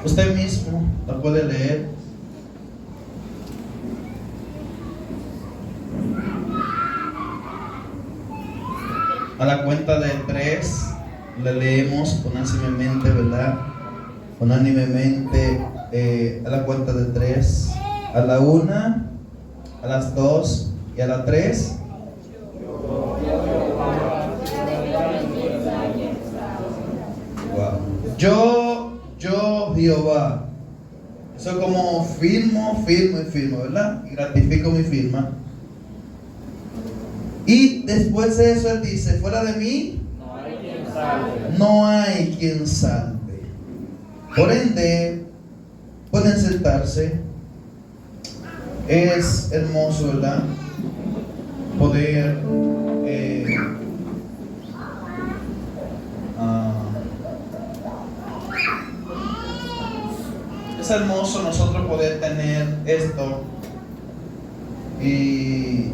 Usted mismo la puede leer. A la cuenta de 3 le leemos unánimemente, ¿verdad? Unánimemente, a la cuenta de 3, a la 1, a las 2 y a la 3. Wow. Yo Jehová. Eso como firmo, ¿verdad? Y ratifico mi firma. Y después de eso él dice, fuera de mí no hay quien salve. Por ende, pueden sentarse. Es hermoso, ¿verdad? Poder es hermoso nosotros poder tener esto. Y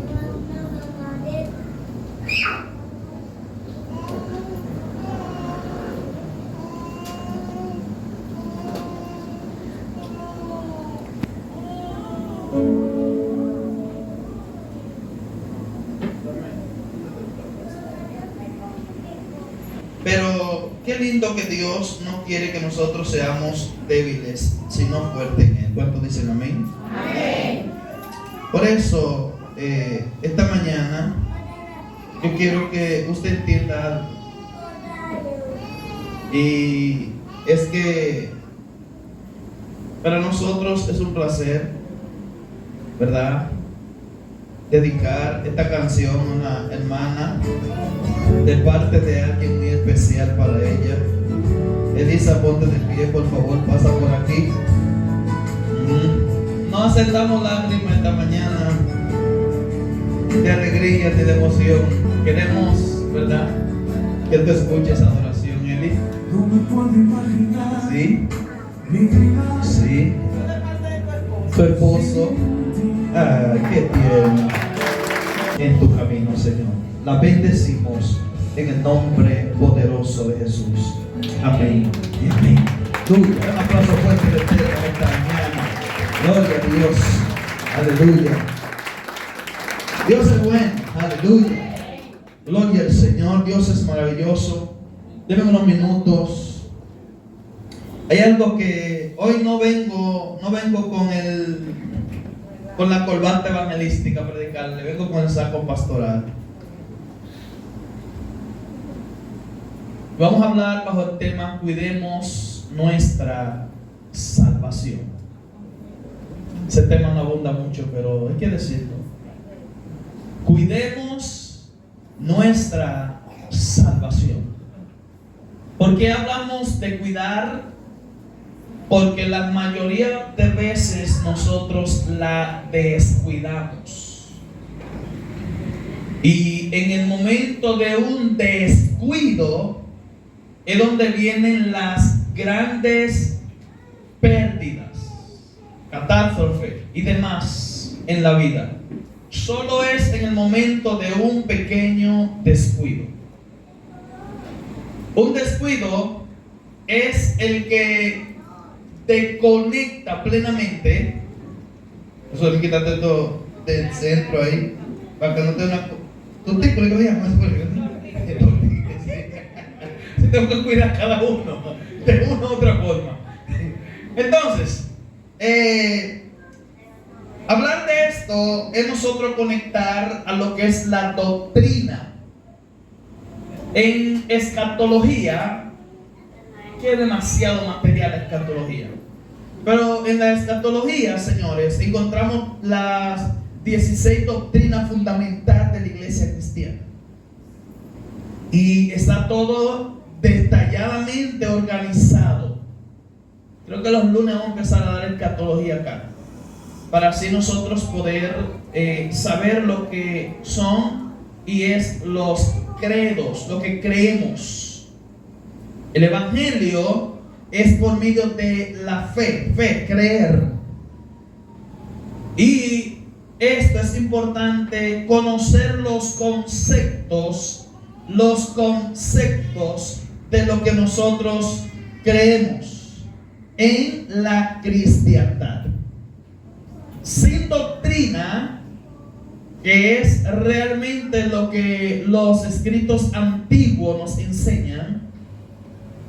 pero qué lindo que Dios no quiere que nosotros seamos débiles, sino fuertes en Él. ¿Cuántos dicen amén? Amén. Por eso, esta mañana, yo quiero que usted entienda algo. Y es que para nosotros es un placer, ¿verdad?, dedicar esta canción a una hermana de parte de alguien muy especial para ella. Elisa, ponte de pie, por favor, pasa por aquí. No aceptamos lágrimas esta mañana de alegría ni de emoción. Queremos, ¿verdad?, que tú escuches esa adoración, Eli. No me puedo imaginar. Sí. Sí. Tu esposo. Ay, qué tierno. En tu camino, Señor. La bendecimos en el nombre poderoso de Jesús. Amén. Amén. Un aplauso fuerte de ustedes esta mañana. Gloria a Dios. Aleluya. Dios es bueno. Aleluya. Gloria al Señor. Dios es maravilloso. Denme unos minutos. Hay algo que hoy no vengo con la corbata evangelística a predicarle, vengo con el saco pastoral. Vamos a hablar bajo el tema cuidemos nuestra salvación. Ese tema no abunda mucho, pero hay que decirlo. Cuidemos nuestra salvación. ¿Por qué hablamos de cuidar? Porque la mayoría de veces nosotros la descuidamos. Y en el momento de un descuido es donde vienen las grandes pérdidas, catástrofe y demás en la vida. Solo es en el momento de un pequeño descuido. Un descuido es el que te conecta plenamente. Eso es quitarte todo del centro ahí, para que no te una. ¿Tú te llamas? Si tengo que cuidar cada uno de una u otra forma. Entonces, hablar de esto es nosotros conectar a lo que es la doctrina. En escatología, que es demasiado material la escatología. Pero en la escatología, señores, encontramos las 16 doctrinas fundamentales de la iglesia cristiana. Y está todo detalladamente organizado. Creo que los lunes vamos a empezar a dar escatología acá, para así nosotros poder saber lo que son y es los credos, lo que creemos. El evangelio es por medio de la fe, creer. Y esto es importante, conocer los conceptos de lo que nosotros creemos. en la cristiandad. Sin doctrina, que es realmente lo que los escritos antiguos nos enseñan,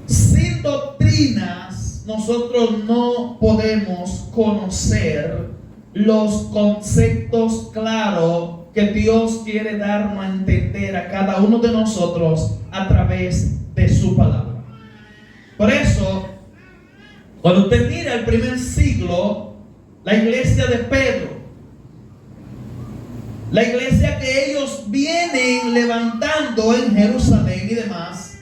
sin doctrinas nosotros no podemos conocer los conceptos claros que Dios quiere darnos a entender a cada uno de nosotros a través de su palabra. Por eso, cuando usted mira el primer siglo, la iglesia de Pedro, la iglesia que ellos vienen levantando en Jerusalén y demás,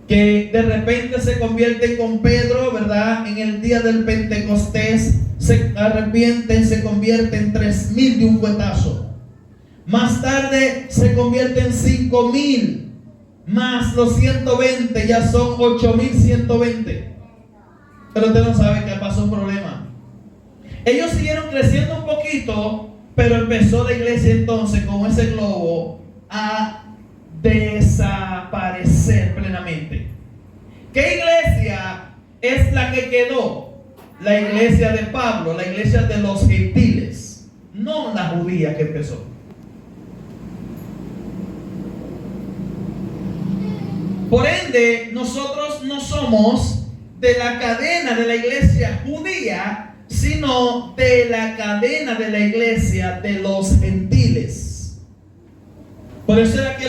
que de repente se convierten con Pedro, ¿verdad? En el día del Pentecostés se arrepienten, se convierten 3,000 de un fuetazo. Más tarde se convierten 5,000, más los 120, ya son 8,120. Pero usted no sabe que pasó un problema. Ellos siguieron creciendo un poquito, pero empezó la iglesia entonces, como ese globo, a desaparecer plenamente. ¿Qué iglesia es la que quedó? La iglesia de Pablo, la iglesia de los gentiles, no la judía que empezó. Por ende, nosotros no somos de la cadena de la iglesia judía, sino de la cadena de la iglesia de los gentiles. Por eso era que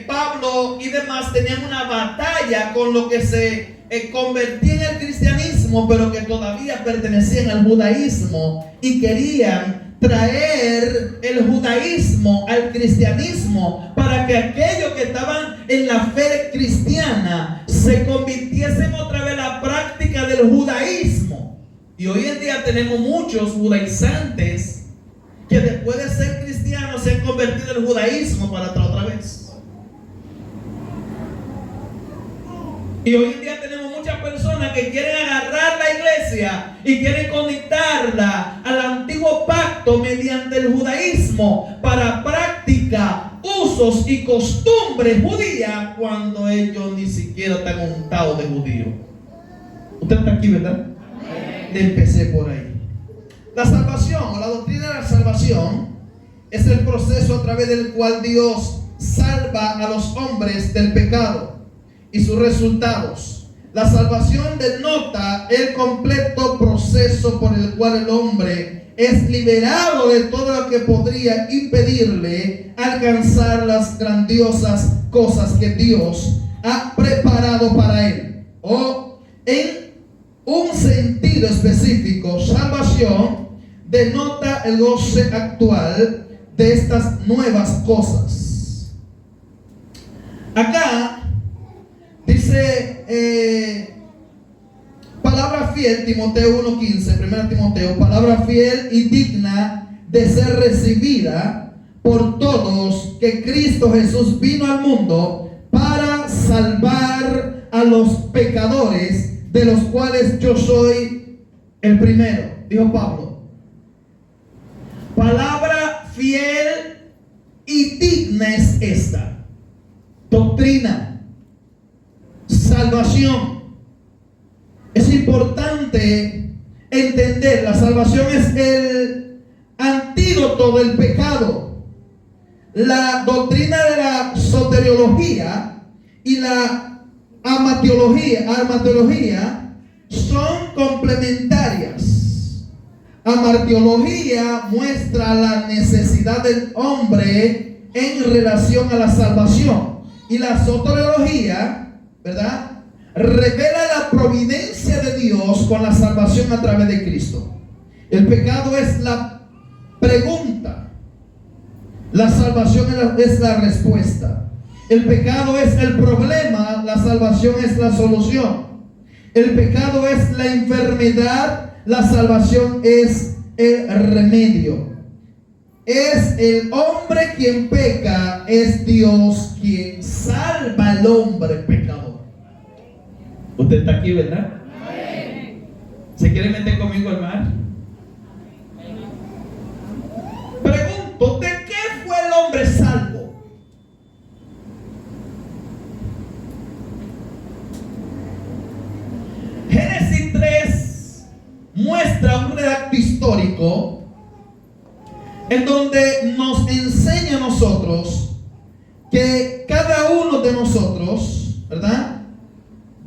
Pablo y demás tenían una batalla con lo que se convertía en el cristianismo, pero que todavía pertenecían al judaísmo, y querían traer el judaísmo al cristianismo para que aquellos que estaban en la fe cristiana se convirtiesen otra vez en la práctica del judaísmo. Y hoy en día tenemos muchos judaizantes que después de ser cristianos se han convertido en el judaísmo para otra vez. Y hoy en día tenemos muchas personas que quieren agarrar la iglesia y quieren conectarla al antiguo pacto mediante el judaísmo para práctica, usos y costumbres judías, cuando ellos ni siquiera están untados de judío. Usted está aquí, ¿verdad? Empecé por ahí. La salvación, o la doctrina de la salvación, es el proceso a través del cual Dios salva a los hombres del pecado y sus resultados. La salvación denota el completo proceso por el cual el hombre es liberado de todo lo que podría impedirle alcanzar las grandiosas cosas que Dios ha preparado para él. O en un sentido específico, salvación denota el goce actual de estas nuevas cosas. Acá dice palabra fiel, Timoteo 1:15, 1 Timoteo, palabra fiel y digna de ser recibida por todos, que Cristo Jesús vino al mundo para salvar a los pecadores, de los cuales yo soy el primero, dijo Pablo. Palabra fiel y digna es esta. Doctrina, salvación. Es importante entender, la salvación es el antídoto del pecado. La doctrina de la soteriología y la amartiología son complementarias. Amartiología muestra la necesidad del hombre en relación a la salvación, y la soteriología, ¿verdad?, revela la providencia de Dios con la salvación a través de Cristo. El pecado es la pregunta, la salvación es la respuesta. El pecado es el problema, la salvación es la solución. El pecado es la enfermedad, la salvación es el remedio. Es el hombre quien peca, es Dios quien salva al hombre pecador. Usted está aquí, ¿verdad? ¿Se quiere meter conmigo al mar? Pregunto, ¿de qué fue el hombre salvo? Génesis histórico en donde nos enseña a nosotros que cada uno de nosotros, ¿verdad?,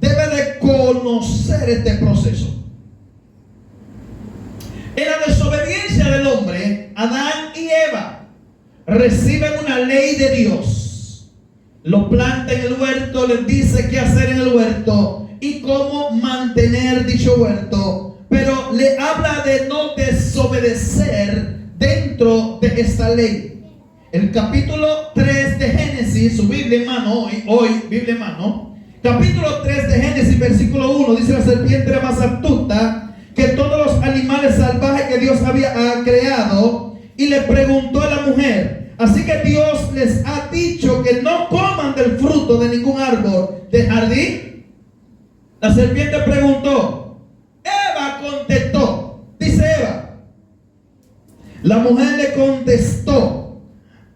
debe de conocer este proceso. En la desobediencia del hombre, Adán y Eva reciben una ley de Dios. Lo planta en el huerto, les dice qué hacer en el huerto y cómo mantener dicho huerto, pero le habla de no desobedecer dentro de esta ley. El capítulo 3 de Génesis, su Biblia en mano, hoy Biblia en mano, capítulo 3 de Génesis, versículo 1, dice: la serpiente era más astuta que todos los animales salvajes que Dios había creado, y le preguntó a la mujer: así que Dios les ha dicho que no coman del fruto de ningún árbol del jardín. La serpiente preguntó. Eva contestó, dice Eva. La mujer le contestó: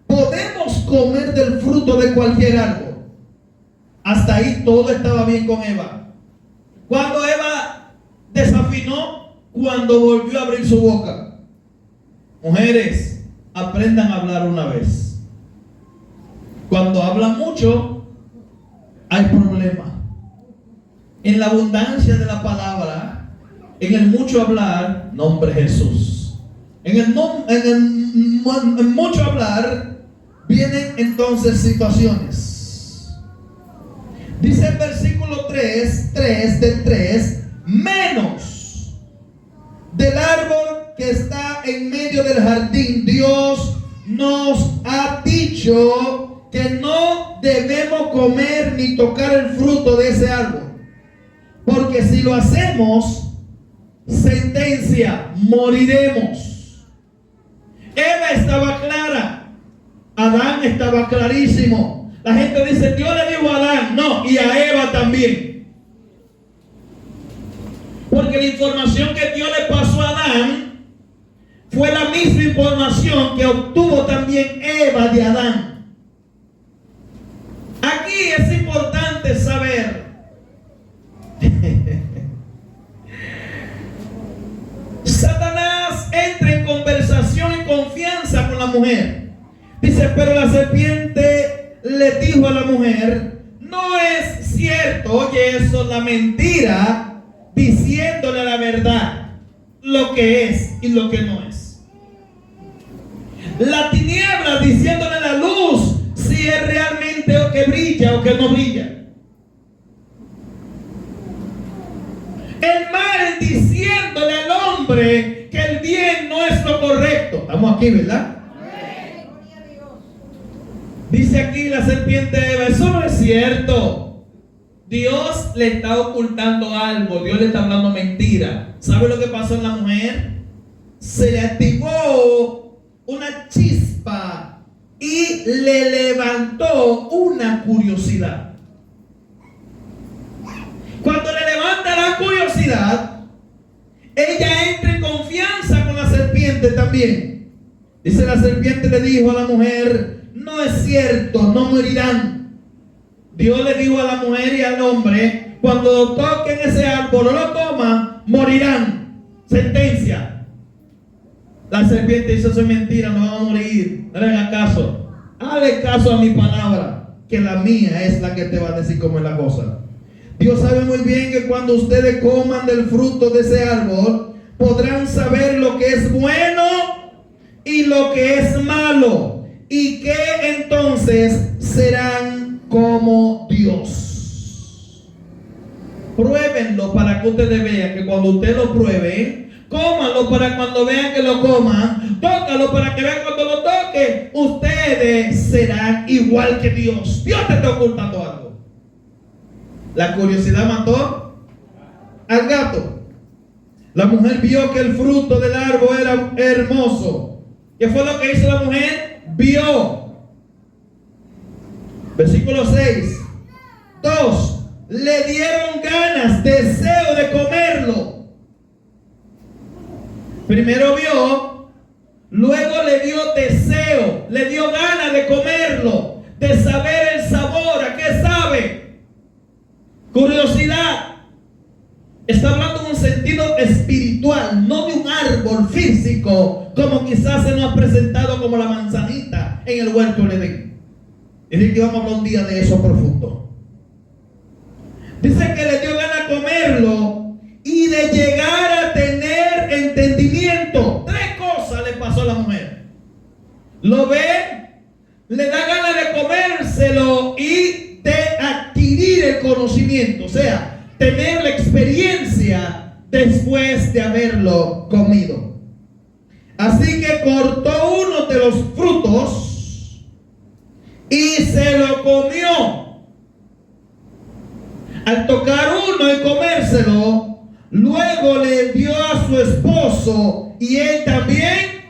podemos comer del fruto de cualquier árbol. Hasta ahí todo estaba bien con Eva. Cuando Eva desafinó, cuando volvió a abrir su boca. Mujeres, aprendan a hablar una vez. Cuando hablan mucho, hay problema. En la abundancia de la palabra, en el mucho hablar, nombre Jesús. En mucho hablar, vienen entonces situaciones. Dice el versículo 3 del 3, menos del árbol que está en medio del jardín, Dios nos ha dicho que no debemos comer ni tocar el fruto de ese árbol, porque si lo hacemos, sentencia, moriremos. Eva estaba clara, Adán estaba clarísimo. La gente dice: Dios le dijo a Adán, no, y a Eva también. Porque la información que Dios le pasó a Adán fue la misma información que obtuvo también Eva de Adán. Aquí es importante saber Satanás entra en conversación y confianza con la mujer. Dice: pero la serpiente le dijo a la mujer: no es cierto. Oye eso, la mentira, diciéndole la verdad, lo que es y lo que no es. La tiniebla diciéndole la luz, si es realmente o que brilla o que no brilla. El mal diciéndole al hombre que el bien no es lo correcto. Estamos aquí, ¿verdad? Dice aquí la serpiente de Eva: eso no es cierto. Dios le está ocultando algo. Dios le está hablando mentira. ¿Sabe lo que pasó en la mujer? Se le activó una chispa y le levantó una curiosidad. Cuando le levanta la curiosidad, ella entra en confianza con la serpiente también. Dice: la serpiente le dijo a la mujer: no es cierto, no morirán. Dios le dijo a la mujer y al hombre: cuando toquen ese árbol o lo coman, morirán. Sentencia. La serpiente dice: eso es mentira, no van a morir. No le hagan caso. Hazle caso a mi palabra, que la mía es la que te va a decir cómo es la cosa. Dios sabe muy bien que cuando ustedes coman del fruto de ese árbol, podrán saber lo que es bueno y lo que es malo, y que entonces serán como Dios. Pruébenlo para que ustedes vean que cuando ustedes lo prueben, cómanlo para cuando vean que lo coman, tócalo para que vean cuando lo toquen, ustedes serán igual que Dios. Dios te está ocultando algo. La curiosidad mató al gato. La mujer vio que el fruto del árbol era hermoso. ¿Qué fue lo que hizo la mujer? Vio. Versículo 6. 2. Le dieron ganas, deseo de comerlo. Primero vio, luego le dio deseo, le dio ganas de comerlo, de saber el sabor. ¿A qué sabe? Curiosidad. Está hablando de un sentido espiritual, no de un árbol físico. como quizás se nos ha presentado como la manzanita en el huerto del Edén. Es decir, que vamos a hablar un día de eso profundo. Dice que le dio gana comerlo y de llegar a tener entendimiento. Tres cosas le pasó a la mujer. Lo ve, le da gana de comérselo y de adquirir el conocimiento, o sea, tener la experiencia después de haberlo comido. Así que cortó uno de los frutos y se lo comió. Al tocar uno y comérselo, luego le dio a su esposo y él también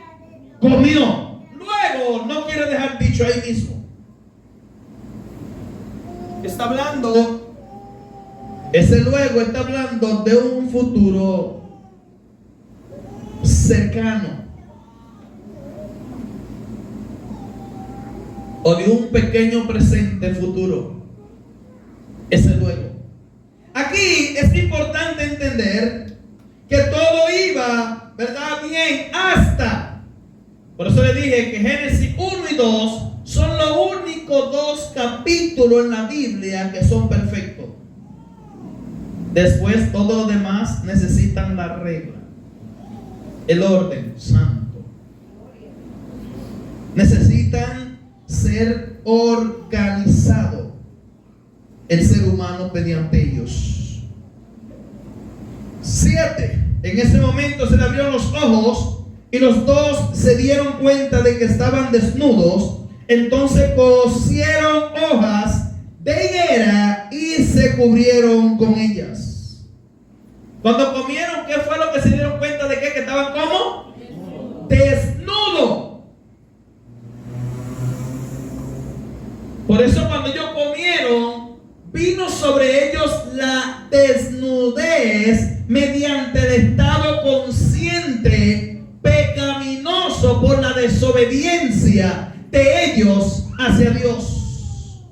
comió. Luego, no quiere dejar dicho ahí mismo. Está hablando, ese luego está hablando de un futuro cercano. O de un pequeño presente futuro. Ese luego. Aquí es importante entender que todo iba, ¿verdad? Bien hasta. Por eso le dije que Génesis 1 y 2 son los únicos dos capítulos en la Biblia que son perfectos. Después todos los demás necesitan la regla, el orden santo. Necesitan ser organizado el ser humano mediante ellos. 7. En ese momento se le abrieron los ojos y los dos se dieron cuenta de que estaban desnudos. Entonces cosieron hojas de higuera y se cubrieron con ellas. Cuando comieron, ¿qué fue lo que se dieron cuenta de qué? Que estaban como desnudos. Por eso cuando ellos comieron, vino sobre ellos la desnudez mediante el estado consciente pecaminoso por la desobediencia de ellos hacia Dios.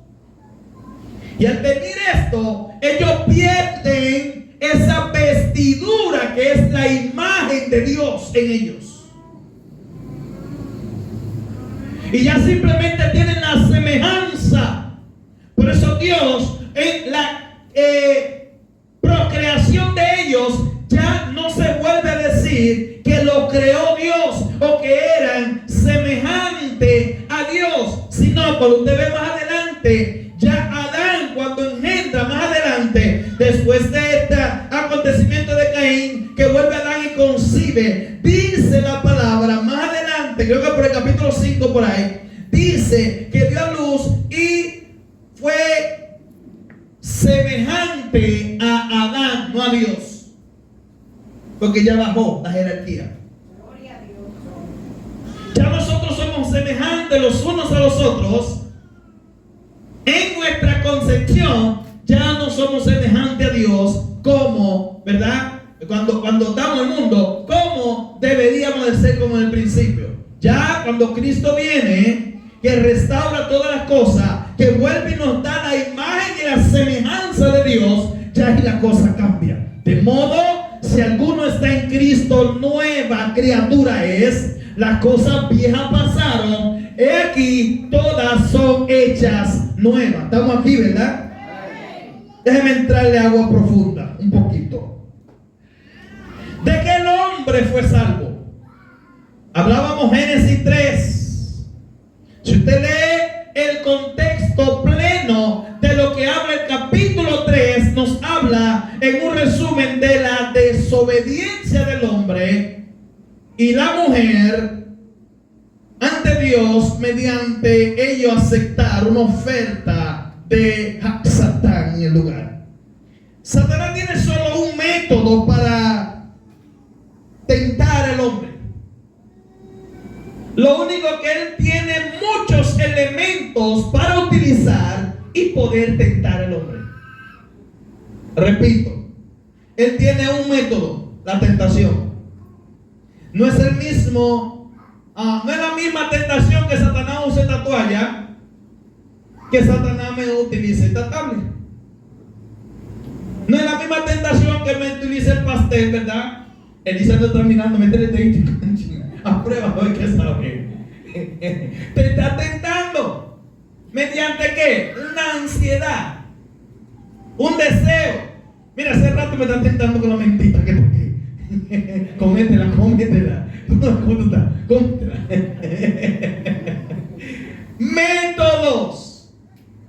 Y al venir esto, ellos pierden esa vestidura que es la imagen de Dios en ellos. Y ya simplemente tienen la semejanza. Por eso Dios en la procreación de ellos ya no se vuelve a decir que lo creó Dios o que eran semejantes a Dios, sino cuando usted ve más adelante, ya Adán cuando engendra más adelante, después de este acontecimiento de Caín, que vuelve a Adán y concibe, dice la palabra más adelante, creo que por el capítulo 5 por ahí, dice que dio a luz y fue semejante a Adán, no a Dios, porque ya bajó la jerarquía. Ya nosotros somos semejantes los unos a los otros. En nuestra concepción ya no somos semejantes a Dios como, ¿verdad? Cuando estamos en el mundo, como deberíamos de ser como en el principio. Ya cuando Cristo viene, que restaura todas las cosas, que vuelve y nos da la imagen y la semejanza de Dios, ya ahí la cosa cambia. De modo, si alguno está en Cristo, nueva criatura es. Las cosas viejas pasaron, he aquí, todas son hechas nuevas. Estamos aquí, ¿verdad? Déjeme entrarle agua profunda, un poquito. ¿De qué el hombre fue salvo? Hablábamos Génesis 3. Si usted lee el contexto pleno de lo que habla el capítulo 3, nos habla en un resumen de la desobediencia del hombre y la mujer ante Dios mediante ello aceptar una oferta de Satán en el lugar. Satanás tiene solo un método para tentar al hombre. Lo único que él tiene muchos elementos para utilizar y poder tentar al hombre. Repito, él tiene un método, la tentación. No es el mismo, no es la misma tentación que Satanás use esta toalla, que Satanás me utilice esta tablet. No es la misma tentación que me utilice el pastel, ¿verdad? Él dice, ando terminando, métele dedito. A prueba hoy que sabe. Te está tentando. ¿Mediante qué? Una ansiedad. Un deseo. Mira, hace rato me están tentando con la mentita que toqué. Cómetela. ¿Cómo tú estás? Cómetela. Métodos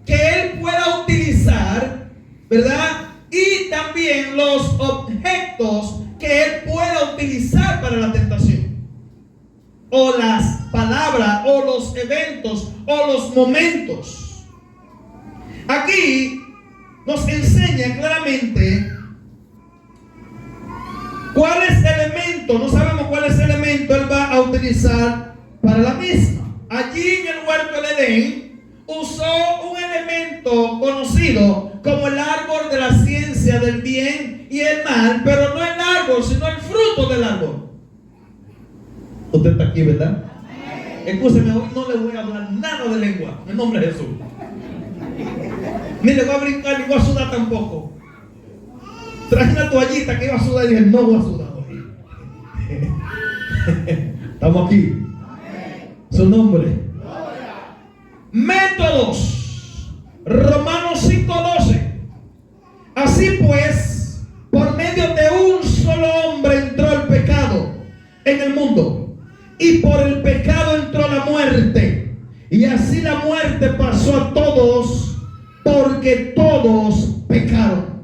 que él pueda utilizar, ¿verdad? Y también los objetos que él pueda utilizar para la tentación, o las palabras, o los eventos, o los momentos. Aquí nos enseña claramente cuáles elementos, no sabemos cuáles elementos él va a utilizar para la misma. Allí en el huerto del Edén usó un elemento conocido como el árbol de la ciencia del bien y el mal, pero no el árbol, sino el fruto del árbol. Usted está aquí, ¿verdad? Escúcheme, hoy no le voy a hablar nada de lengua, en nombre de Jesús. Ni le voy a brincar, ni voy a sudar tampoco. Traje una toallita que iba a sudar y dije, no voy a sudar hoy. Estamos aquí. Su nombre. Métodos. Romanos 5:12. Así pues, por medio de un solo hombre entró el pecado en el mundo, y por el pecado entró la muerte, y así la muerte pasó a todos, porque todos pecaron.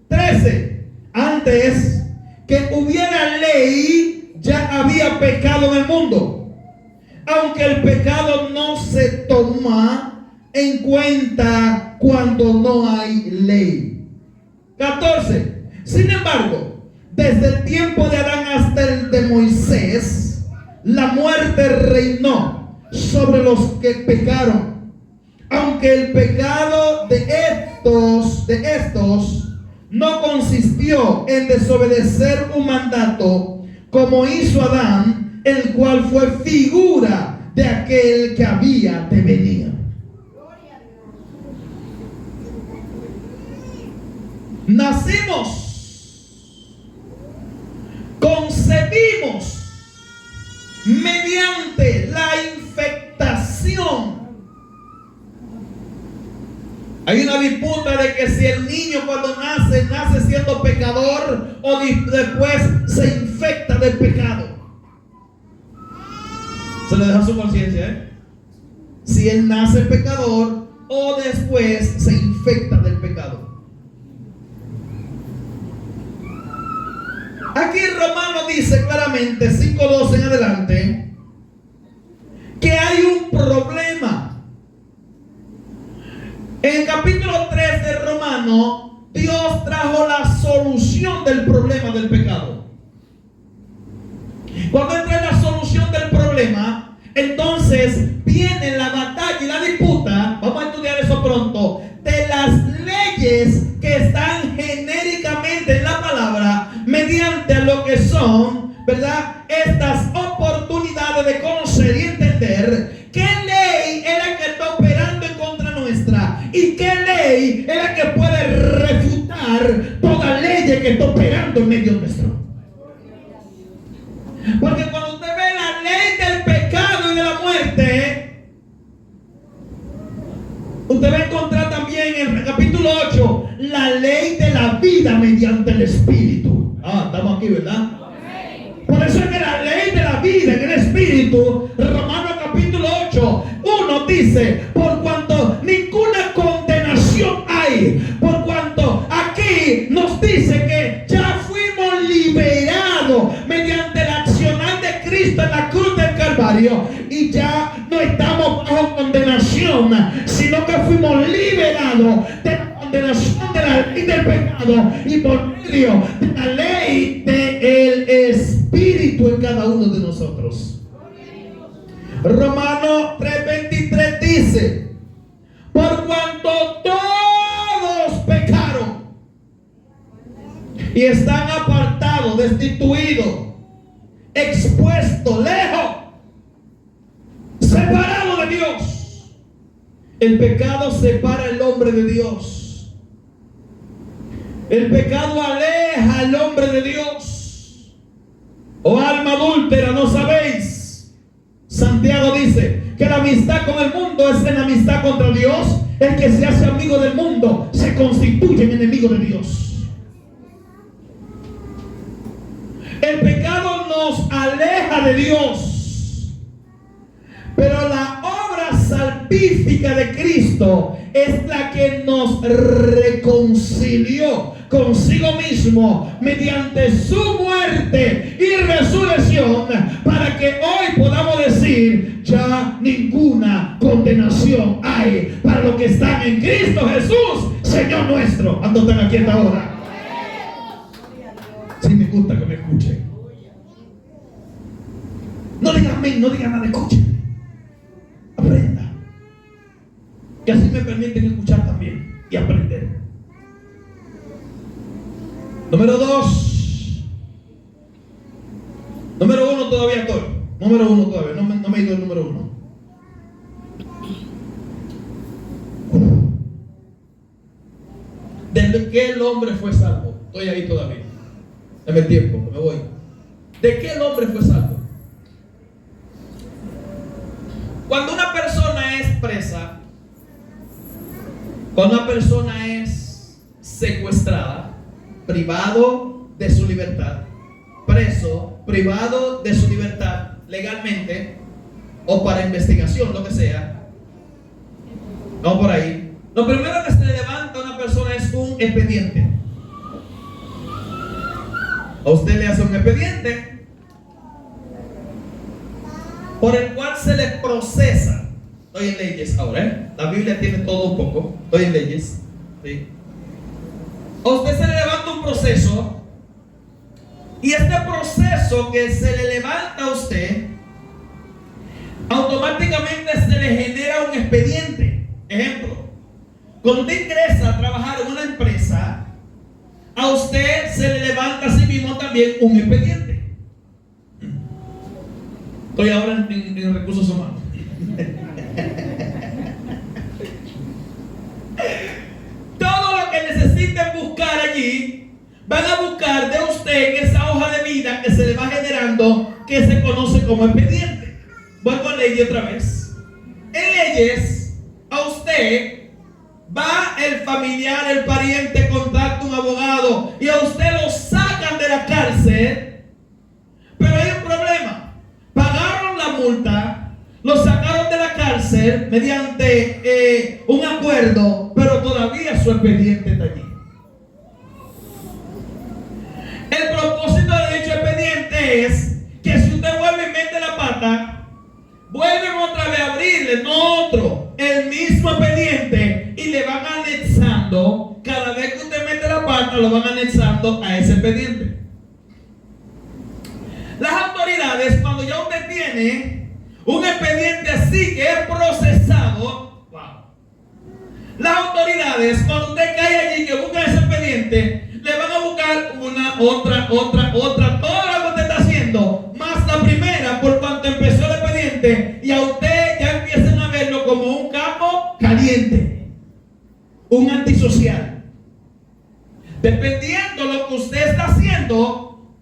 13. Antes que hubiera ley, ya había pecado en el mundo, aunque el pecado no se toma en cuenta cuando no hay ley. 14. Sin embargo, desde el tiempo de Adán hasta el de Moisés, la muerte reinó sobre los que pecaron, aunque el pecado de estos no consistió en desobedecer un mandato como hizo Adán, el cual fue figura de aquel que había de venir. Nacimos, concebimos mediante la infectación. Hay una disputa de que si el niño cuando nace siendo pecador o después se infecta del pecado. Se le deja su conciencia, ¿eh? Si él nace pecador o después se infecta del pecado. Aquí Romano dice claramente, 5:12 en adelante, que hay un problema. En el capítulo 3 de Romano, Dios trajo la solución del problema del pecado. Cuando entra la solución del problema, entonces viene la batalla y la disputa, vamos a estudiar eso pronto, de las leyes que están genéricamente en la palabra, mediante lo que son, ¿verdad? Estas oportunidades de conocer y entender qué ley es la que está operando en contra nuestra y qué ley es la que puede refutar toda ley que está operando en medio nuestro. Porque cuando usted ve la ley del pecado y de la muerte, usted va a encontrar también en el capítulo 8 la ley de la vida mediante el Espíritu. Estamos aquí, ¿verdad? Por eso es que la ley de la vida en el Espíritu, Romanos capítulo 8, 1 dice, por cuanto ninguna condenación hay, por cuanto aquí nos dice que ya fuimos liberados mediante el accionar de Cristo en la cruz del Calvario, y ya no estamos bajo condenación, sino que fuimos liberados de la condenación de la ley del pecado y por medio de la ley del Espíritu en cada uno de nosotros. Romanos 3:23 dice, por cuanto todos pecaron y están apartados, destituidos, expuestos, lejos, separados de Dios. El pecado separa al hombre de Dios. El pecado aleja al hombre de Dios. Oh alma adúltera, ¿no sabéis Santiago dice que la amistad con el mundo es enemistad contra Dios. El que se hace amigo del mundo se constituye en enemigo de Dios. El pecado nos aleja de Dios, pero la obra salvífica de Cristo es la que nos reconcilió consigo mismo mediante su muerte y resurrección, para que hoy podamos decir: ya ninguna condenación hay para los que están en Cristo Jesús, Señor nuestro. ¿Cuántos están aquí hasta ahora? Sí, me gusta que me escuchen. No digan amén, no digan nada, escuchen. Aprenda. Y así me permiten escuchar también y aprender. Número 2. Número 1 todavía estoy. Número 1 todavía. No me he ido el número 1. ¿De qué el hombre fue salvo? Estoy ahí todavía. Dame tiempo, me voy. ¿De qué el hombre fue salvo? Cuando una persona es presa, cuando una persona es secuestrada, privado de su libertad, preso, privado de su libertad legalmente o para investigación, lo que sea, no por ahí. Lo primero que se le levanta a una persona es un expediente. A usted le hace un expediente por el cual se le procesa. Estoy en leyes ahora, ¿eh? La Biblia tiene todo un poco. Estoy en leyes, ¿sí? A usted se le levanta un proceso, y este proceso que se le levanta a usted, automáticamente se le genera un expediente. Ejemplo, cuando usted ingresa a trabajar en una empresa, a usted se le levanta a sí mismo también un expediente. Estoy ahora en recursos humanos. Todo lo que necesiten buscar allí, van a buscar de usted en esa hoja de vida que se le va generando, que se conoce como expediente. Vuelvo a leyes otra vez. En leyes, a usted va el familiar, el pariente, contacta un abogado y a usted lo sacan de la cárcel, pero hay un problema. Pagaron la multa, lo sacaron de la cárcel mediante un acuerdo, pero todavía su expediente está allí. El propósito de dicho expediente es que si usted vuelve y mete la pata, vuelven otra vez a abrirle, no otro, el mismo expediente, y le van anexando, cada vez que usted mete la pata, lo van anexando a ese expediente. Las autoridades, cuando ya usted tiene un expediente así que es procesado, las autoridades, cuando usted cae allí que busca ese expediente, le van a buscar una, otra, todo lo que usted está haciendo, más la primera, por cuanto empezó el expediente, y a usted ya empiezan a verlo como un campo caliente, un antisocial. Dependiendo de lo que usted está haciendo,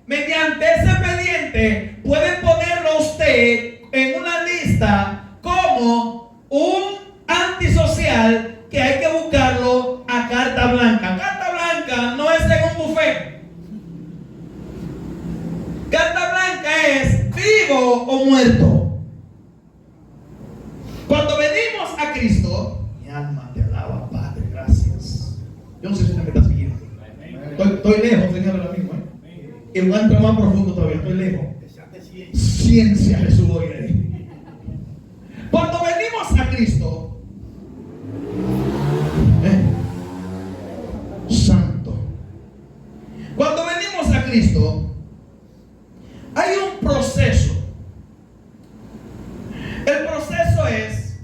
mediante ese expediente, pueden ponerlo a usted en una lista como un antisocial que hay que buscarlo a carta blanca. Carta blanca no es en un buffet. Carta blanca es vivo o muerto. Cuando venimos a Cristo, mi alma te alaba, Padre, gracias. Yo no sé si usted me está siguiendo. Estoy lejos, Señor, ahora mismo. Y voy a entrar más profundo todavía, estoy lejos. Ciencia, Jesús, voy ahí. Cuando venimos a Cristo, santo. Cuando venimos a Cristo, hay un proceso. El proceso es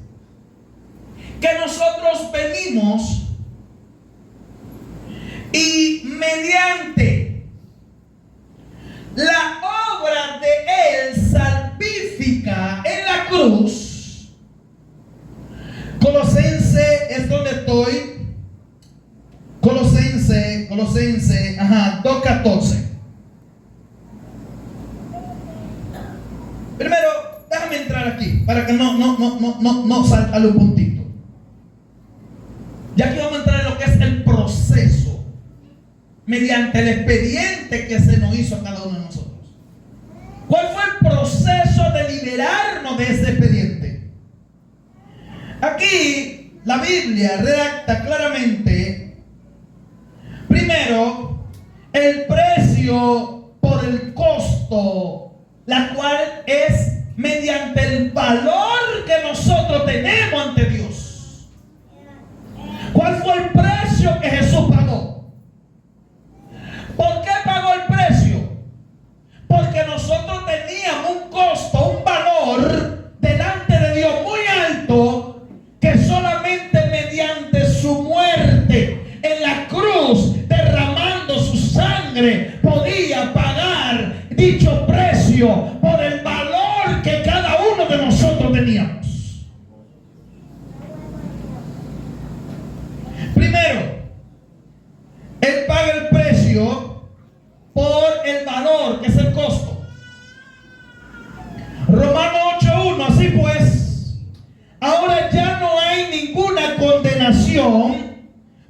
que nosotros venimos y mediante la obra de Él salvífica en la cruz, Colosense es donde estoy. Colosense, 2:14. Primero, déjame entrar no, saltale un puntito. Ya que vamos a entrar en lo que es el proceso, mediante el expediente que se nos hizo a cada uno de nosotros. ¿Cuál fue el proceso de liberarnos de ese expediente? Aquí la Biblia redacta claramente, primero, el precio por el costo, la cual es mediante el valor que nosotros tenemos ante Dios. ¿Cuál fue el precio que Jesús pagó? ¿Por qué pagó el precio? Porque nosotros teníamos un costo, un valor delante de Dios muy alto, que solamente mediante su muerte en la cruz, derramando su sangre, podía pagar dicho precio por el valor que cada uno de nosotros teníamos. Primero, Él paga el precio por el valor, que es el costo. Romanos 8:1, así pues, ahora ya no hay ninguna condenación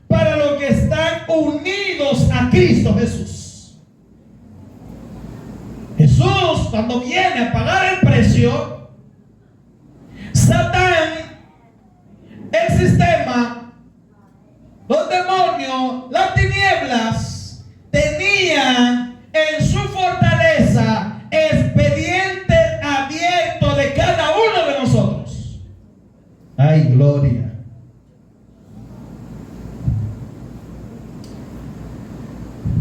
para los que están unidos a Cristo Jesús. Jesús, cuando viene a pagar el precio, Satán, el sistema, los demonios, las tinieblas, tenían en su fortaleza expediente abierto de cada uno de nosotros. ¡Ay, gloria!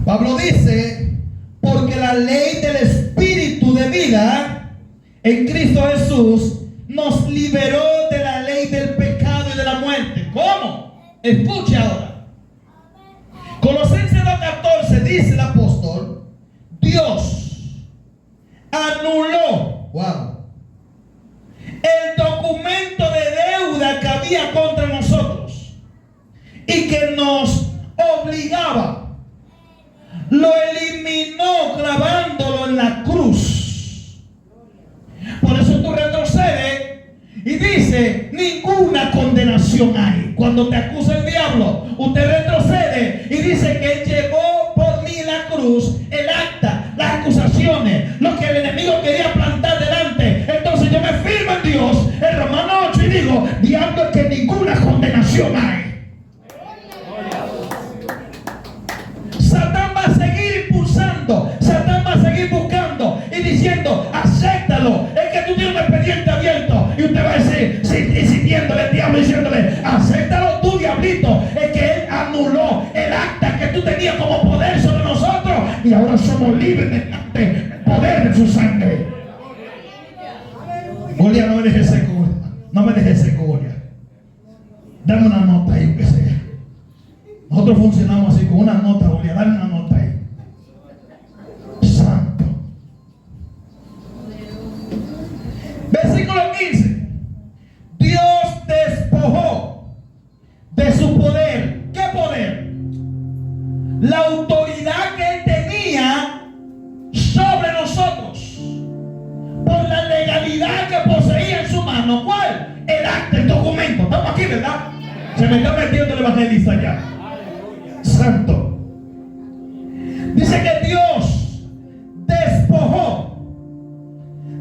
Pablo dice, porque la ley del Espíritu de vida en Cristo Jesús nos liberó de la ley del pecado y de la muerte. ¿Cómo? Escuche ahora. Colosenses 2:14 dice el apóstol, Dios anuló, el documento de deuda que había contra nosotros y que nos obligaba. Lo eliminó clavándolo en la cruz. Por eso tú retrocedes y dice, ninguna condenación hay. Cuando te acusa el diablo, usted retrocede y dice que Él llevó por mí la cruz, el acta, las acusaciones, lo que el enemigo quería plantar delante. Entonces yo me firmo en Dios, en Romanos 8, y digo, diablo, que ninguna condenación hay. Satán va a seguir impulsando, Satán va a seguir buscando y diciendo, acéptalo, es que tú tienes un expediente abierto. Y usted va a decir, sintiéndole el diablo, diciéndole, acéptalo tú, diablito, es que Él anuló el acta que tú tenías como poder sobre nosotros y ahora somos libres del poder de su sangre. Gloria, no me dejes segura, no me dejes segura. Dame una nota ahí, que sea. Nosotros funcionamos así, con una nota, Julia, dale una nota ahí. Santo. Versículo 15. Dios despojó de su poder. ¿Qué poder? La autoridad que Él tenía sobre nosotros por la legalidad que poseía en su mano. ¿Cuál? El acta, el documento. Estamos aquí, ¿verdad? Se me está metiendo el evangelista ya. Santo. Dice que Dios despojó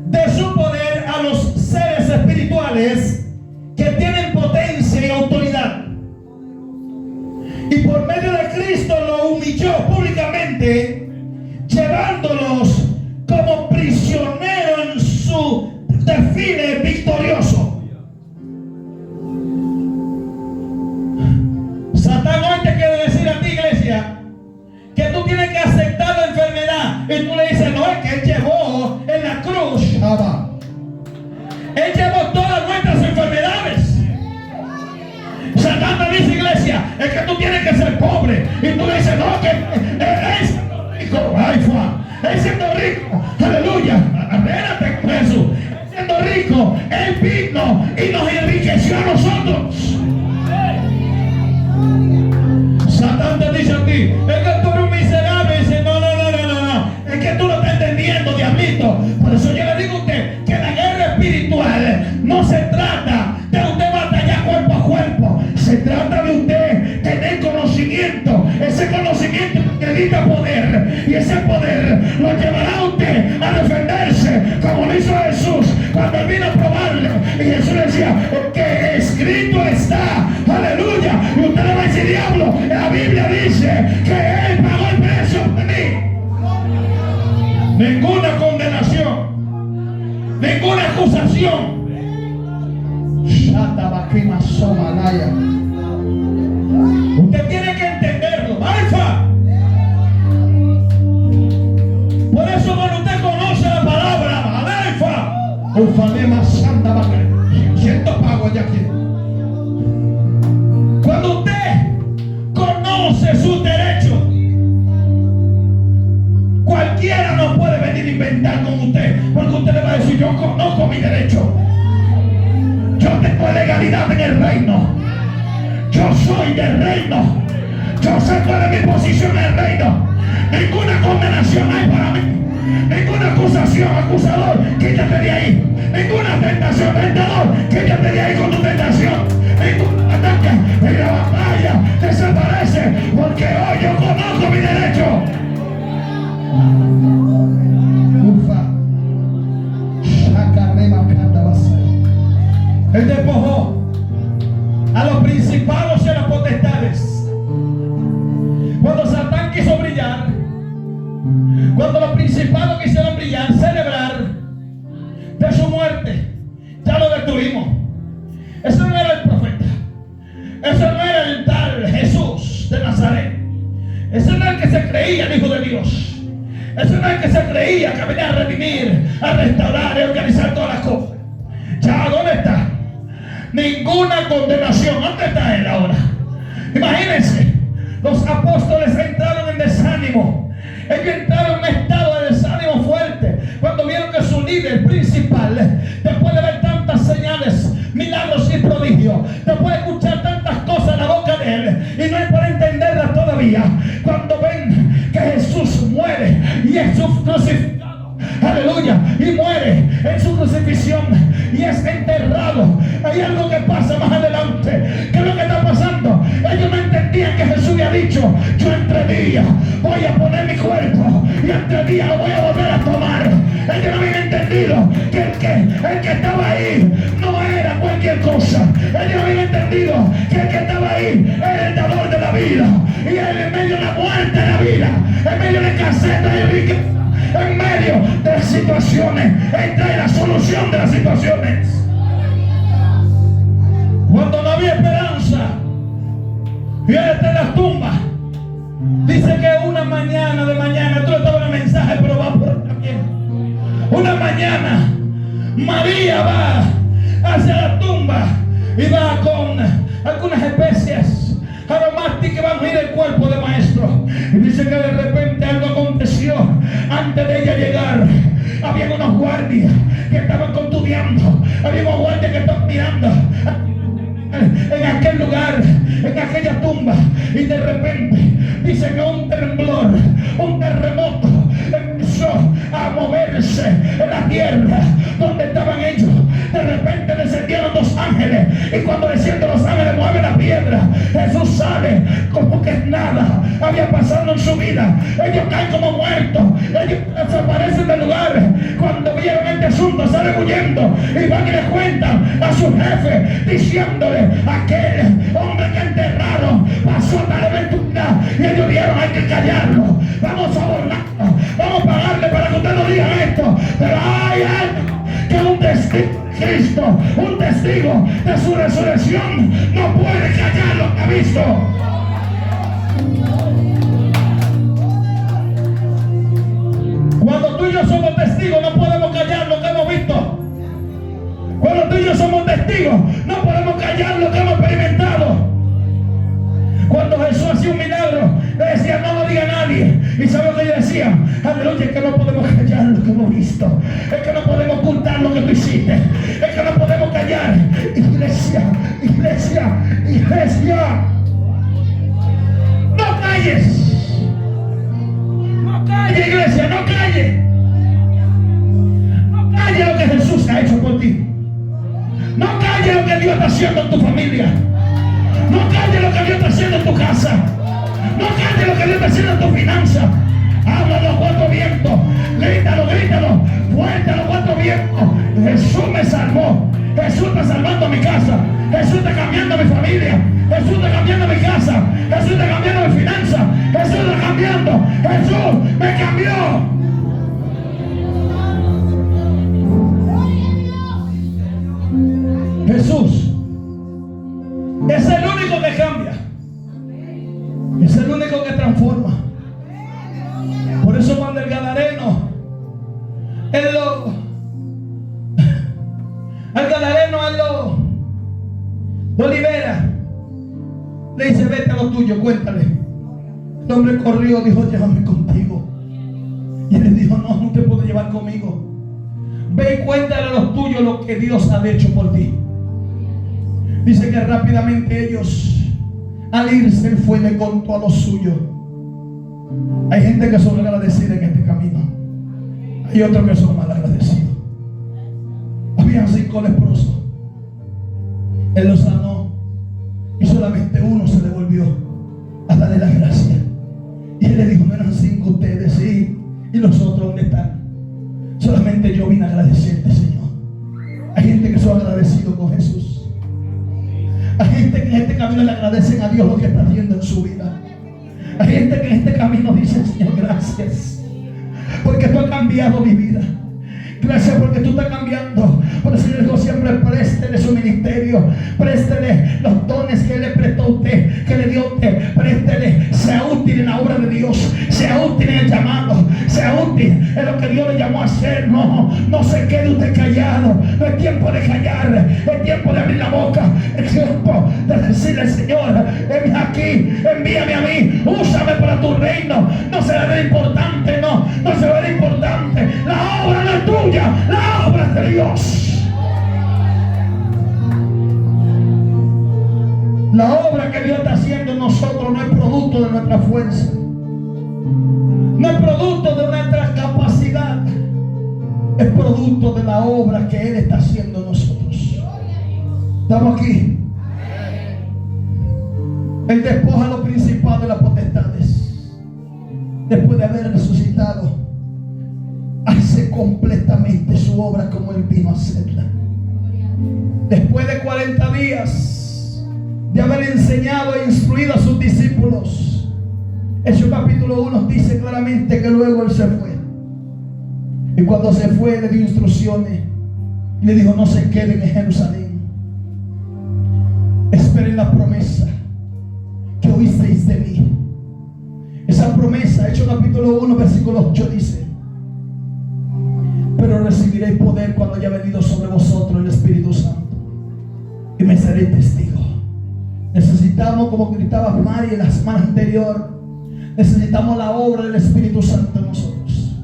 de su poder a los seres espirituales que tienen potencia y autoridad, y por medio de Cristo lo humilló públicamente, llevándolos como prisioneros en su desfile victorioso. Satán hoy te quiere decir a ti, iglesia, que tú tienes que aceptar la enfermedad, y tú le dices, no, es que Él llevó en la cruz, Él llevó todas nuestras enfermedades. Satán te dice, iglesia, es que tú tienes que ser pobre, y tú le dices, no, que Él siendo rico, Él siendo rico, aleluya, espérate con Jesús, Él siendo rico, Él vino y nos enriqueció a nosotros. Satán te dice a ti, es que tú eres un miserable. Y dice, no, es que tú lo estás entendiendo, diablito. Por eso yo le digo a usted que la guerra espiritual no se trata acusación. Usted tiene que entenderlo, Alfa. Por eso cuando usted conoce la palabra, Alfa, Ufalema Santa Baca, siento pago allá aquí. Cuando usted conoce sus derechos, cualquiera no puede venir a inventar con usted, porque usted le va a decir: yo conozco mi derecho, yo tengo legalidad en el reino, yo soy del reino, yo sé cuál es mi posición en el reino. Ninguna condenación hay para mí, ninguna acusación, acusador, quítate de ahí. Ninguna tentación, tentador, quítate de ahí con tu tentación. Ningún ataque en la batalla desaparece, porque hoy yo conozco mi derecho. Ufa. Él despojó a los principados y a las potestades. Cuando Satán quiso brillar, cuando los principados quisieron brillar, celebrar de su muerte, ya lo destruimos. Ese no era el profeta, ese no era el tal Jesús de Nazaret, ese no era el que se creía el Hijo de Dios, ese no era el que se creía que venía a redimir, a restaurar y a organizar todas las cosas. Ya, ¿dónde está? Ninguna condenación. ¿Dónde está él ahora? Imagínense, los apóstoles entraron en desánimo. Ellos entraron en un estado de desánimo fuerte cuando vieron que su líder principal, después de ver tantas señales, milagros y prodigios, después de escuchar tantas cosas en la boca de él y no puede entenderlas todavía, cuando ven que Jesús muere y es crucificado, aleluya, y muere en su crucifixión y es enterrado, hay algo que pasa más adelante. ¿Qué es lo que está pasando? Ellos no entendían que Jesús había dicho: yo entre días voy a poner mi cuerpo y entre días lo voy a volver a tomar. Ellos no habían entendido que el que estaba ahí no era cualquier cosa. Ellos no habían entendido que el que estaba ahí era el dador de la vida, y él en medio de la muerte de la vida, en medio de escasez de riqueza, en medio de las situaciones, Él trae la solución de las situaciones. Cuando no había esperanza y Él está en las tumbas, dice que una mañana de mañana, esto estaba en el mensaje, pero va por también. Una mañana María va hacia la tumba y va con algunas especias aromáticas que van a unir el cuerpo del maestro. Y dice que de repente algo aconteció antes de ella llegar. Había unos guardias que estaban contudiando, había unos guardias que estaban mirando en aquel lugar, en aquella tumba, y de repente dice que un temblor, un terremoto empezó a moverse en la tierra donde estaban ellos. De repente descendieron dos ángeles, y cuando descienden los ángeles mueven la piedra. Jesús sale como que nada había pasado en su vida. Ellos caen como muertos, ellos desaparecen del lugar. Cuando vieron este asunto salen huyendo y van y le cuentan a su jefe diciéndole: aquel hombre que enterraron pasó tal aventura. Y ellos dijeron: hay que callarlo, vamos a borrarlo, vamos a pagarle para que usted no diga esto. Pero hay algo que un testigo de Cristo, un testigo de su resurrección, no puede callar lo que ha visto. Cuando tú y yo somos testigos, no podemos callar lo que hemos visto. Cuando tú y yo somos testigos, no podemos callar lo que hemos experimentado. Cuando Jesús hacía un milagro, le decía: no lo diga nadie. ¿Y sabe lo que yo decía? Aleluya, es que no podemos callar lo que hemos visto, es que no podemos ocultar lo que tú hiciste, es que no podemos callar. Iglesia, iglesia, iglesia, no calles, no calles, iglesia, no calles, no calles lo que Jesús ha hecho por ti, no calles lo que Dios está haciendo en tu familia, no calles lo que Dios está haciendo en tu casa, no calles lo que Dios está haciendo en tu finanza. Habla a los cuatro vientos, grítalo, grítalo, fuerte a los cuatro vientos: Jesús me salvó, Jesús está salvando mi casa, Jesús está cambiando mi familia, Jesús está cambiando mi casa, Jesús está cambiando mi finanza, Jesús está cambiando, Jesús me cambió. Es el único que cambia. Es el único que transforma. Por eso cuando el gadareno, al gadareno lo libera, le dice: vete a lo tuyo, cuéntale. El hombre corrió, dijo: llévame contigo. Y él le dijo: no, no te puedo llevar conmigo. Ve y cuéntale a los tuyos lo que Dios ha hecho por ti. Dice que rápidamente ellos, al irse, él fue y le contó a los suyos. Hay gente que son agradecidas en este camino. Hay otros que son mal agradecidos. Habían 5 leprosos. Él los sanó y solamente uno se devolvió a darle las gracias. Y él le dijo: no eran 5 ustedes, sí. ¿Y los otros dónde están? Solamente yo vine a agradecerte, Señor. Hay gente que son agradecidos con Jesús. Hay gente que en este camino le agradecen a Dios lo que está haciendo en su vida. Hay gente que en este camino dice: Señor, gracias, porque tú has cambiado mi vida. Gracias porque tú estás cambiando. Por eso yo digo siempre: préstele su ministerio, préstele los dones que Él le prestó a usted, que le dio a usted. Préstele, sea útil en la obra de Dios, sea útil en el llamado, sea útil en lo que Dios le llamó a hacer. No se quede usted callado. No es tiempo de callar, es tiempo de abrir la boca. Es tiempo de decirle: Señor, envíame aquí, envíame a mí, úsame para tu reino. No será de importante, no será de importante. La obra no es tuya, la obra es de Dios. La obra que Dios está haciendo en nosotros no es producto de nuestra fuerza, no es producto de nuestra capacidad, es producto de la obra que Él está haciendo en nosotros. ¿Estamos aquí? Él despoja a los principados y las potestades. Después de haber resucitado, hace completamente su obra como Él vino a hacerla. Después de 40 días de haber enseñado e instruido a sus discípulos, Hechos capítulo 1 dice claramente que luego Él se fue. Y cuando se fue, le dio instrucciones y le dijo: no se queden en Jerusalén, esperen la promesa que oísteis de mí. Esa promesa, Hechos capítulo 1 versículo 8 dice: pero recibiréis poder cuando haya venido sobre vosotros el Espíritu Santo, y me seréis testigo. Necesitamos, como gritaba Mari en la semana anterior, necesitamos la obra del Espíritu Santo en nosotros.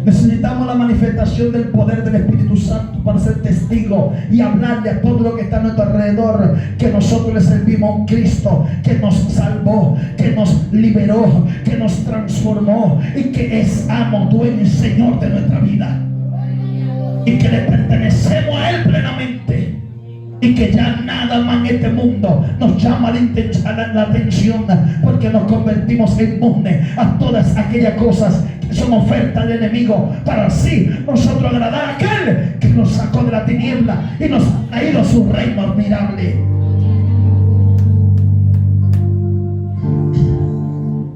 Necesitamos la manifestación del poder del Espíritu Santo para ser testigo y hablarle a todo lo que está a nuestro alrededor que nosotros le servimos a un Cristo que nos salvó, que nos liberó, que nos transformó y que es amo, dueño y Señor de nuestra vida, y que le pertenecemos a Él plenamente, y que ya nada más en este mundo nos llama la atención, porque nos convertimos inmunes a todas aquellas cosas que son ofertas del enemigo, para así nosotros agradar a aquel que nos sacó de la tiniebla y nos ha ido a su reino admirable.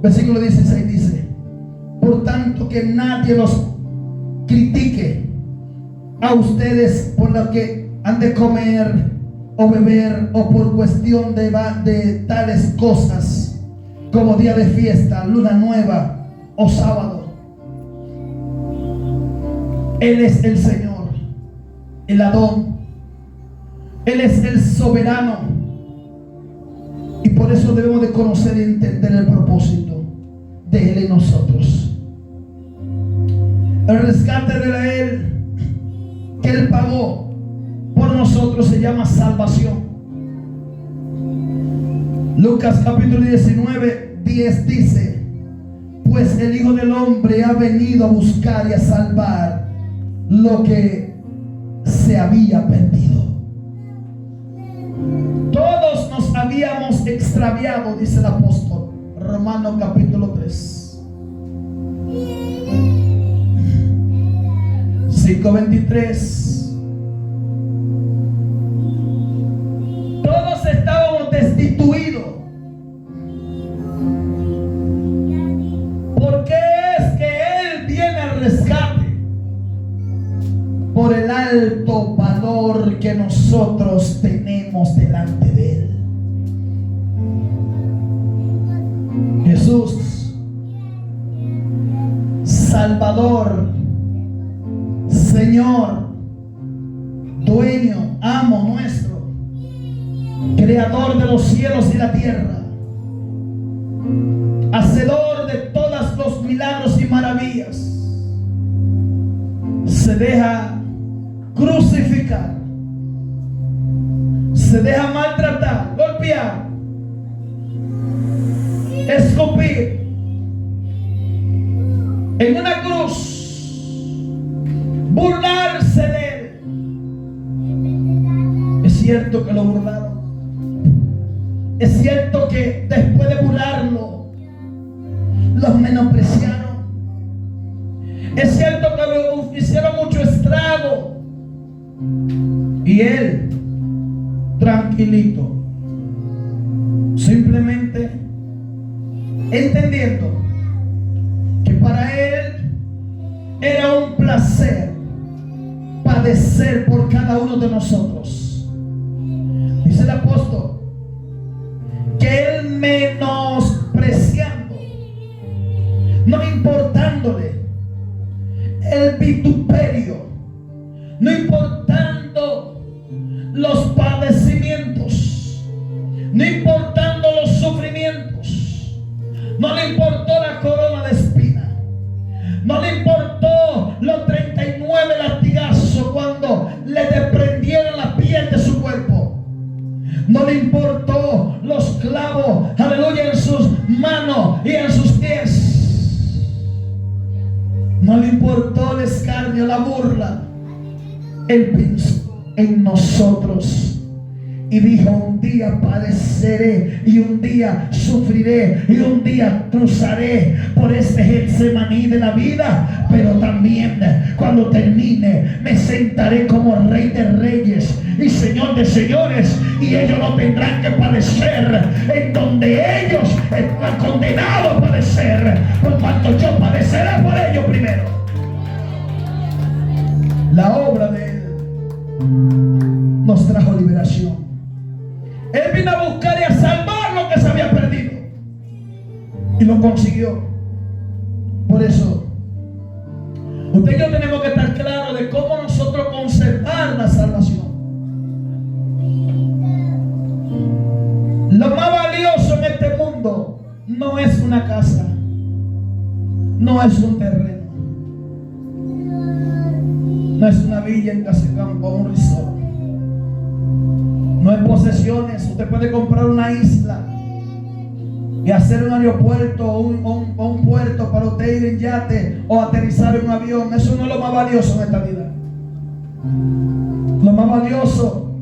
Versículo 16 dice: por tanto, que nadie los critique a ustedes por lo que han de comer o beber, o por cuestión de tales cosas como día de fiesta, luna nueva o sábado. Él es el Señor, el Adón. Él es el soberano, y por eso debemos de conocer y entender el propósito de Él en nosotros. El rescate de Él que Él pagó por nosotros se llama salvación. Lucas capítulo 19, 10 dice: pues el Hijo del Hombre ha venido a buscar y a salvar lo que se había perdido. Todos nos habíamos extraviado, dice el apóstol, Romanos capítulo 3, 5:23. Todos estábamos destituidos. ¿Por qué es que Él viene al rescate? Por el alto valor que nosotros tenemos delante de Él. Salvador, Señor, dueño, amo nuestro, creador de los cielos y la tierra, hacedor de todos los milagros y maravillas, se deja crucificar, se deja maltratar, golpear, escupir en una cruz, burlarse de él. Es cierto que lo burlaron, es cierto que después de burlarlo los menospreciaron, es cierto que lo hicieron mucho estrago, y él tranquilito, simplemente entendiendo que para él era un placer padecer por cada uno de nosotros. Dice el apóstol que él, menospreciando, no importándole el vituperio, no importando los padecimientos, no importando los sufrimientos, no le importó la corona de espina, no le importó los 39 latigazos cuando le desprendieron la piel de su cuerpo, no le importó los clavos, aleluya, en sus manos y en sus pies, no le importó el escarnio, la burla. Él pensó en nosotros y dijo: un día padeceré, y un día sufriré, y un día cruzaré por este Getsemaní de la vida, pero también cuando termine me sentaré como Rey de Reyes y Señor de Señores, y ellos no tendrán que padecer en donde ellos están condenados a padecer, por cuanto yo padeceré por ellos primero. La obra de él nos trajo liberación. Él vino a buscar y a salvar lo que se había perdido, y lo consiguió. Por eso usted y yo tenemos que estar claros de cómo nosotros conservar la salvación. Lo más valioso en este mundo no es una casa, no es un terreno, no es una villa en Casecampo, un resort, no es posesiones. Usted puede comprar una isla y hacer un aeropuerto o un puerto para usted ir en yate o aterrizar en un avión. Eso no es lo más valioso en esta vida. Lo más valioso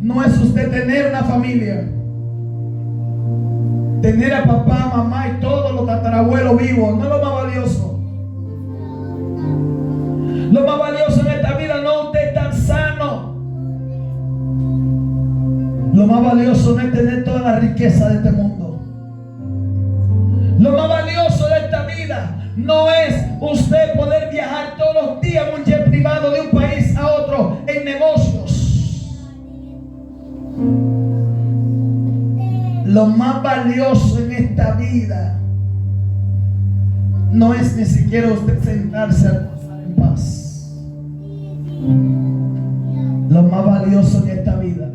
no es usted tener una familia, tener a papá, mamá y todos los tatarabuelos vivos. No es lo más valioso. Lo más valioso en esta vida no es usted estar sano. Lo más valioso no es tener toda la riqueza de este mundo. Lo más valioso de esta vida no es usted poder viajar todos los días en un jet privado de un país a otro en negocios. Lo más valioso en esta vida no es ni siquiera usted sentarse a almorzar en paz. Lo más valioso en esta vida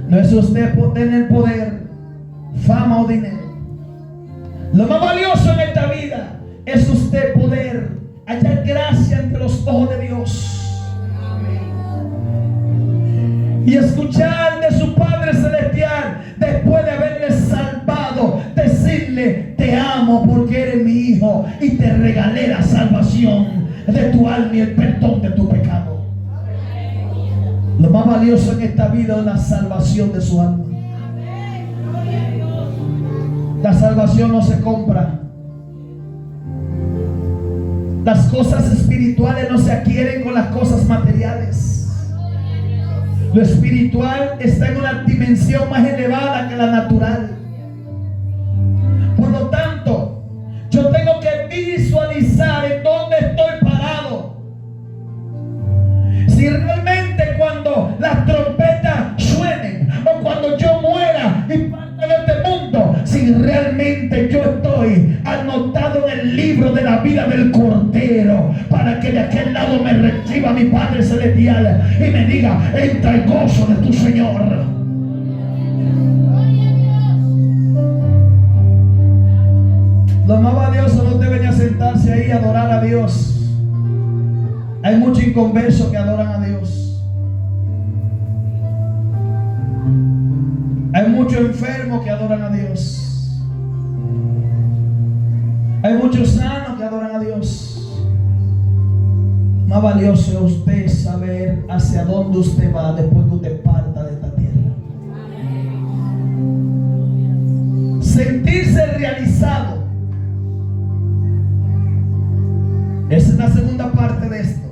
no es usted tener poder, fama o dinero. Lo más valioso en esta vida es usted poder hallar gracia entre los ojos de Dios y escuchar de su Padre Celestial, después de haberle salvado, decirle: te amo porque eres mi hijo y te regalé la salvación de tu alma y el perdón de tu pecado. Lo más valioso en esta vida es la salvación de su alma. La salvación no se compra. Las cosas espirituales no se adquieren con las cosas materiales. Lo espiritual está en una dimensión más elevada que la natural. Por lo tanto, yo tengo que visualizar en dónde estoy parado. Si realmente cuando las trompetas suenen o cuando yo muera y parte de este mundo, si realmente yo estoy anotado en el libro de la vida del Cordero, lado me reciba mi Padre Celestial y me diga: entra el gozo de tu Señor. Los amados valiosos no deben a sentarse ahí a adorar a Dios. Hay muchos inconversos que adoran a Dios. Hay muchos enfermos que adoran a Dios. Hay muchos sanos que adoran a Dios. Más valioso es usted saber hacia dónde usted va después que usted parta de esta tierra. Sentirse realizado. Esa es la segunda parte de esto.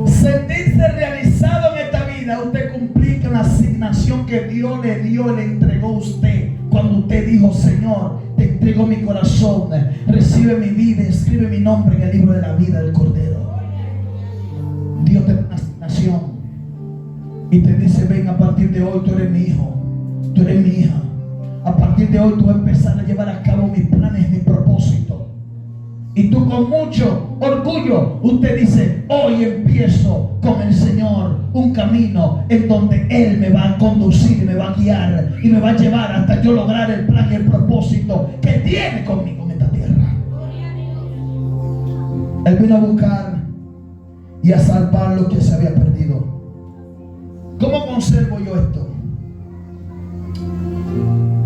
Sentirse realizado en esta vida. Usted cumplir con la asignación que Dios le dio y le entregó a usted. Cuando usted dijo: Señor, te entrego mi corazón, recibe mi vida, escribe mi nombre en el libro de la vida del Cordero. Dios te da una asignación y te dice: ven, a partir de hoy tú eres mi hijo, tú eres mi hija. A partir de hoy tú vas a empezar a llevar a cabo mis planes, mis propósitos. Y tú con mucho orgullo, usted dice: hoy empiezo con el Señor un camino en donde Él me va a conducir, me va a guiar y me va a llevar hasta yo lograr el plan y el propósito que tiene conmigo en esta tierra. Él vino a buscar y a salvar lo que se había perdido. ¿Cómo conservo yo esto?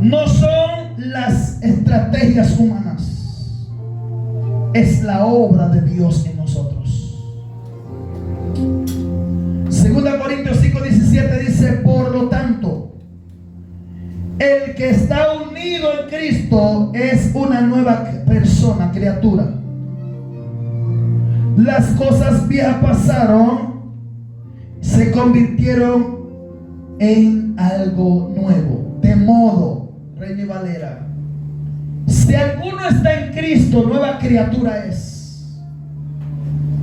No son las estrategias humanas. Es la obra de Dios en nosotros. 2 Corintios 5:17 dice: por lo tanto, el que está unido en Cristo es una nueva persona, criatura. Las cosas viejas pasaron, se convirtieron en algo nuevo. De modo, Reina Valera, si alguno está en Cristo, nueva criatura es.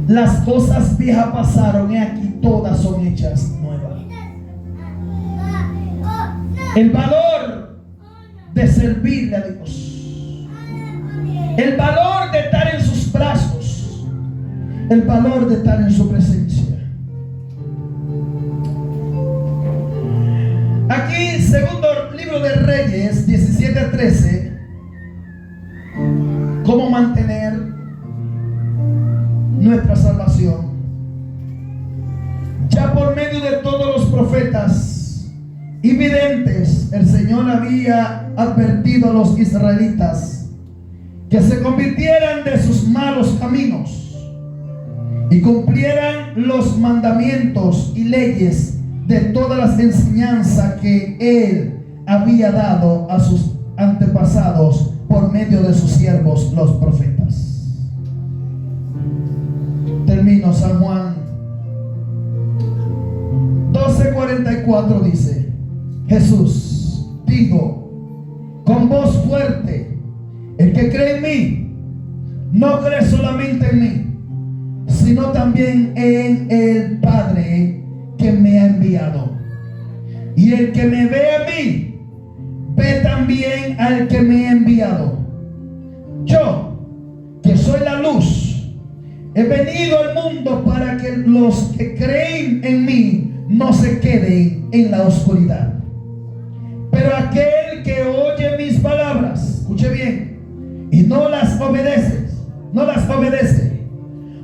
Las cosas viejas pasaron y aquí todas son hechas nuevas. El valor de servirle a Dios, el valor de estar en sus brazos, el valor de estar en su presencia. Aquí, segundo libro de Reyes 17:13, cómo mantener nuestra salvación. Ya por medio de todos los profetas y videntes, el Señor había advertido a los israelitas que se convirtieran de sus malos caminos y cumplieran los mandamientos y leyes de todas las enseñanzas que Él había dado a sus antepasados por medio de sus siervos los profetas. Termino. San Juan 12:44 dice: Jesús dijo con voz fuerte: el que cree en mí, no cree solamente en mí, sino también en el Padre que me ha enviado. Y el que me ve a mí, ve también al que me ha enviado. Yo, que soy la luz, he venido al mundo para que los que creen en mí no se queden en la oscuridad. Pero aquel que oye mis palabras, escuche bien, y no las obedece,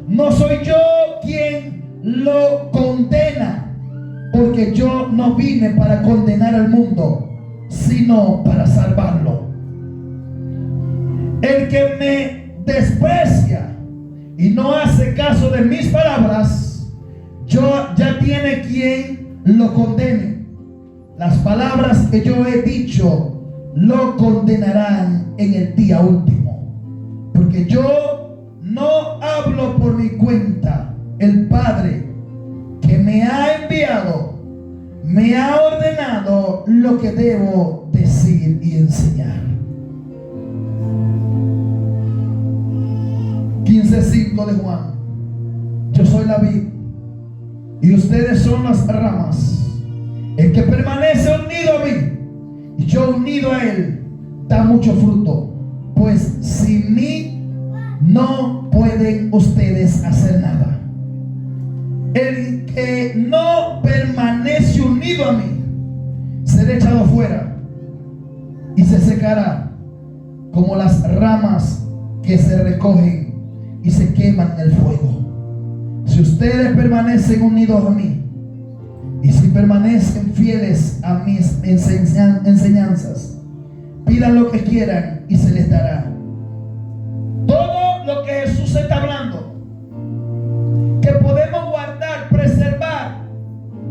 no soy yo quien lo condena, porque yo no vine para condenar al mundo, sino para salvarlo. El que me desprecia y no hace caso de mis palabras, ya tiene quien lo condene. Las palabras que yo he dicho lo condenarán en el día último, porque yo no hablo por mi cuenta. El Padre que me ha enviado me ha ordenado lo que debo decir y enseñar. 15:5 de Juan: yo soy la vid y ustedes son las ramas. El que permanece unido a mí y yo unido a él, da mucho fruto, pues sin mí no puede pueden ustedes hacer nada. El que no permanece unido a mí será echado fuera y se secará como las ramas que se recogen y se queman en el fuego. Si ustedes permanecen unidos a mí y si permanecen fieles a mis enseñanzas, pidan lo que quieran y se les dará. Todo lo que Jesús está hablando, que podemos guardar, preservar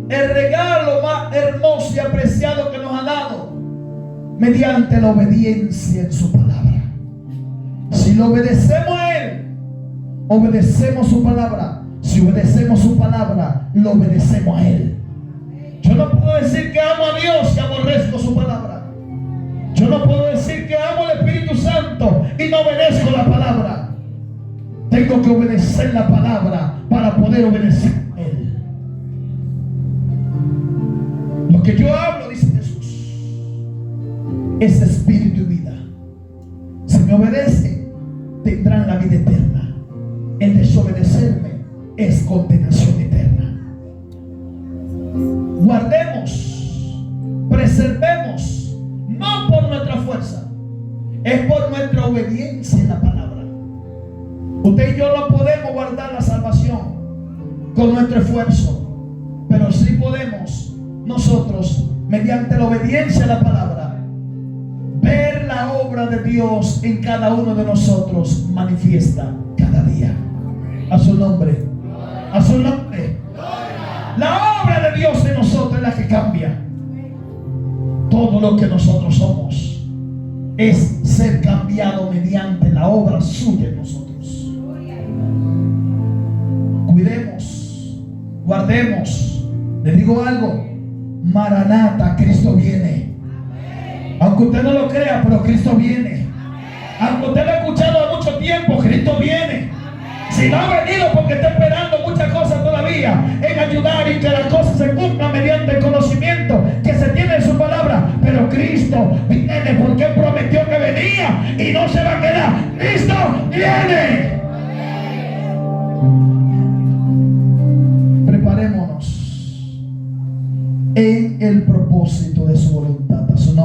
el regalo más hermoso y apreciado que nos ha dado mediante la obediencia en su palabra. Si lo obedecemos a Él, obedecemos su palabra. Si obedecemos su palabra, lo obedecemos a Él. Yo no puedo decir que amo a Dios y aborrezco su palabra. Yo no puedo decir que amo al Espíritu Santo y no obedezco la palabra. Tengo que obedecer la palabra para poder obedecer a Él. Lo que yo hablo, dice Jesús, es espíritu y vida. Si me obedecen, tendrán la vida eterna. El desobedecerme es condenación eterna. Guardemos, preservemos, no por nuestra fuerza, es por nuestra obediencia en la palabra. Usted y yo no podemos guardar la salvación con nuestro esfuerzo, pero sí podemos nosotros, mediante la obediencia a la palabra, ver la obra de Dios en cada uno de nosotros manifiesta cada día. A su nombre, a su nombre. La obra de Dios en nosotros es la que cambia. Todo lo que nosotros somos es ser cambiado mediante la obra suya en nosotros. Cuidemos, guardemos. Les digo algo: Maranata, Cristo viene. Aunque usted no lo crea, pero Cristo viene. Aunque usted lo ha escuchado hace mucho tiempo, Cristo viene. Si no ha venido porque está esperando muchas cosas todavía en ayudar y que las cosas se cumplan mediante el conocimiento que se tiene en su palabra. Pero Cristo viene porque Él prometió que venía y no se va a quedar. Cristo viene. Preparémonos en el propósito de su voluntad. A su nombre.